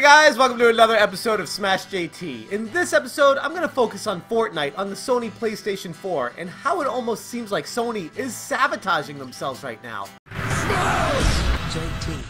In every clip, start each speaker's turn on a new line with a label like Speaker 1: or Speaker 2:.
Speaker 1: guys, welcome to another episode of Smash JT. In this episode, I'm going to focus on Fortnite on the Sony Playstation 4 and how it almost seems like Sony is sabotaging themselves right now. Smash JT.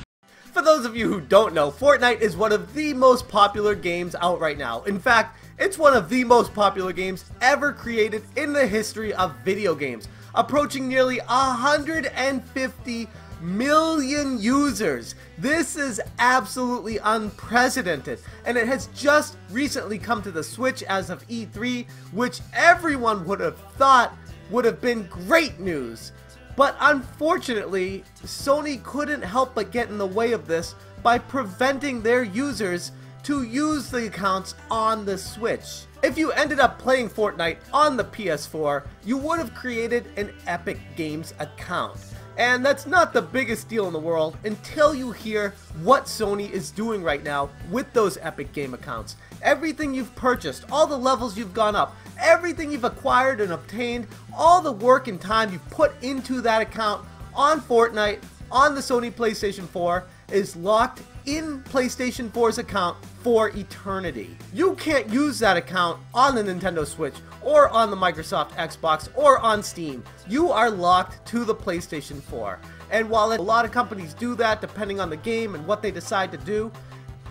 Speaker 1: For those of you who don't know, Fortnite is one of the most popular games out right now. In fact, it's one of the most popular games ever created in the history of video games, approaching nearly 150 million users. This is absolutely unprecedented, and it has just recently come to the Switch as of E3, which everyone would have thought would have been great news. But unfortunately, Sony couldn't help but get in the way of this by preventing their users to use the accounts on the Switch. If you ended up playing Fortnite on the PS4, you would have created an Epic Games account. And that's not the biggest deal in the world until you hear what Sony is doing right now with those Epic Game accounts. Everything you've purchased, all the levels you've gone up, everything you've acquired and obtained, all the work and time you've put into that account on Fortnite, on the Sony PlayStation 4, is locked in PlayStation 4's account for eternity. You can't use that account on the Nintendo Switch or on the Microsoft Xbox or on Steam. You are locked to the PlayStation 4. And while a lot of companies do that depending on the game and what they decide to do,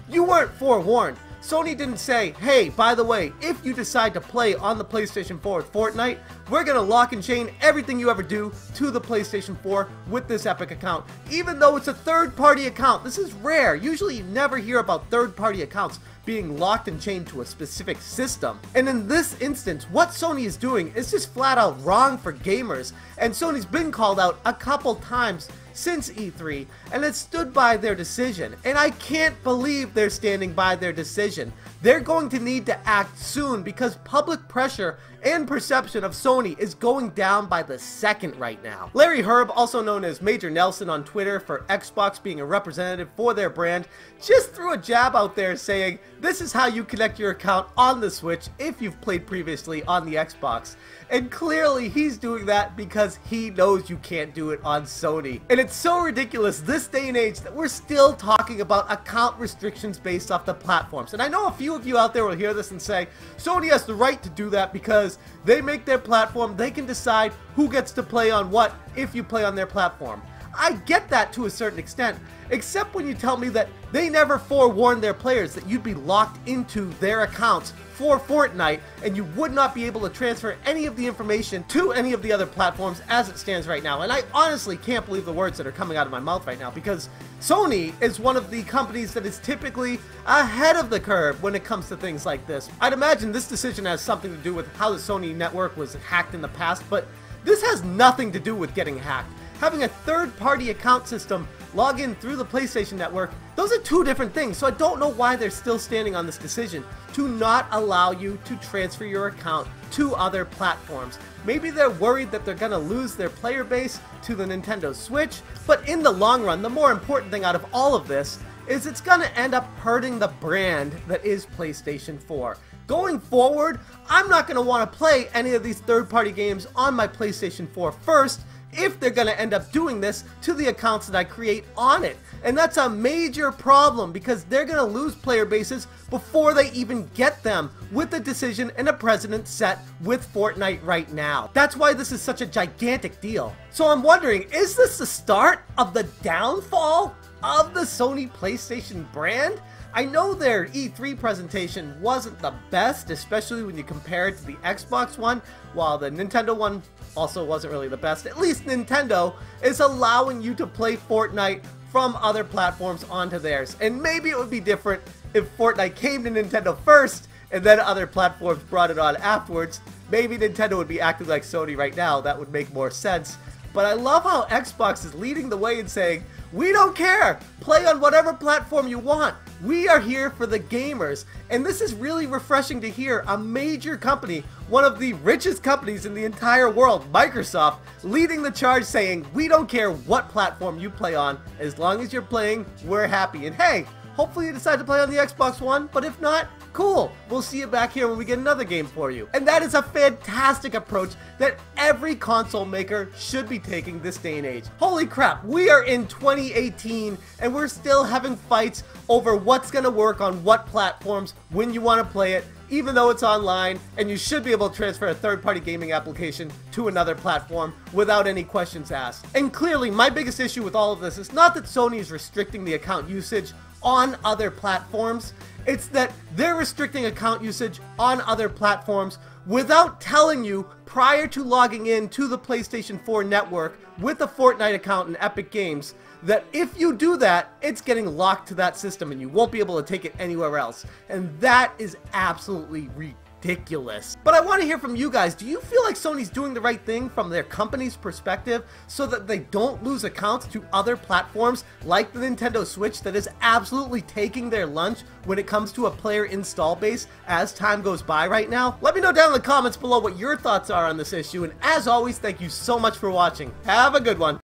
Speaker 1: you weren't forewarned. Sony didn't say, hey, by the way, if you decide to play on the PlayStation 4 with Fortnite, we're going to lock and chain everything you ever do to the PlayStation 4 with this Epic account. Even though it's a third-party account, this is rare. Usually you never hear about third-party accounts being locked and chained to a specific system. And in this instance, what Sony is doing is just flat out wrong for gamers. And Sony's been called out a couple times since E3, and it stood by their decision. And I can't believe they're standing by their decision. They're going to need to act soon because public pressure and perception of Sony is going down by the second right now. Larry Herb, also known as Major Nelson on Twitter for Xbox being a representative for their brand, just threw a jab out there saying, this is how you connect your account on the Switch if you've played previously on the Xbox. And clearly he's doing that because he knows you can't do it on Sony. And it's so ridiculous this day and age that we're still talking about account restrictions based off the platforms. And I know a few of you out there will hear this and say, Sony has the right to do that because they make their platform, they can decide who gets to play on what if you play on their platform. I get that to a certain extent, except when you tell me that they never forewarned their players that you'd be locked into their accounts for Fortnite and you would not be able to transfer any of the information to any of the other platforms as it stands right now. And I honestly can't believe the words that are coming out of my mouth right now because Sony is one of the companies that is typically ahead of the curve when it comes to things like this. I'd imagine this decision has something to do with how the Sony network was hacked in the past, but this has nothing to do with getting hacked. Having a third-party account system log in through the PlayStation Network, those are two different things, so I don't know why they're still standing on this decision to not allow you to transfer your account to other platforms. Maybe they're worried that they're going to lose their player base to the Nintendo Switch, but in the long run, the more important thing out of all of this is it's going to end up hurting the brand that is PlayStation 4. Going forward, I'm not going to want to play any of these third-party games on my PlayStation 4 first, if they're going to end up doing this to the accounts that I create on it. And that's a major problem because they're going to lose player bases before they even get them with the decision and a precedent set with Fortnite right now. That's why this is such a gigantic deal. So I'm wondering, is this the start of the downfall of the Sony PlayStation brand? I know their E3 presentation wasn't the best, especially when you compare it to the Xbox one, while the Nintendo one also wasn't really the best. At least Nintendo is allowing you to play Fortnite from other platforms onto theirs. And maybe it would be different if Fortnite came to Nintendo first and then other platforms brought it on afterwards. Maybe Nintendo would be acting like Sony right now. That would make more sense. But I love how Xbox is leading the way and saying, we don't care. Play on whatever platform you want. We are here for the gamers. And this is really refreshing to hear a major company, one of the richest companies in the entire world, Microsoft, leading the charge saying, we don't care what platform you play on. As long as you're playing, we're happy. And hey, hopefully you decide to play on the Xbox One, but if not, cool. We'll see you back here when we get another game for you. And that is a fantastic approach that every console maker should be taking this day and age. Holy crap, we are in 2018 and we're still having fights over what's gonna work on what platforms when you want to play it, even though it's online, and you should be able to transfer a third-party gaming application to another platform without any questions asked. And clearly, my biggest issue with all of this is not that Sony is restricting the account usage on other platforms, it's that they're restricting account usage on other platforms without telling you prior to logging in to the PlayStation 4 network with a Fortnite account in Epic Games that if you do that, it's getting locked to that system and you won't be able to take it anywhere else. And that is absolutely ridiculous. But I want to hear from you guys. Do you feel like Sony's doing the right thing from their company's perspective so that they don't lose accounts to other platforms like the Nintendo Switch that is absolutely taking their lunch when it comes to a player install base as time goes by right now? Let me know down in the comments below what your thoughts are on this issue, and as always, thank you so much for watching. Have a good one.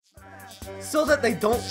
Speaker 1: So that they don't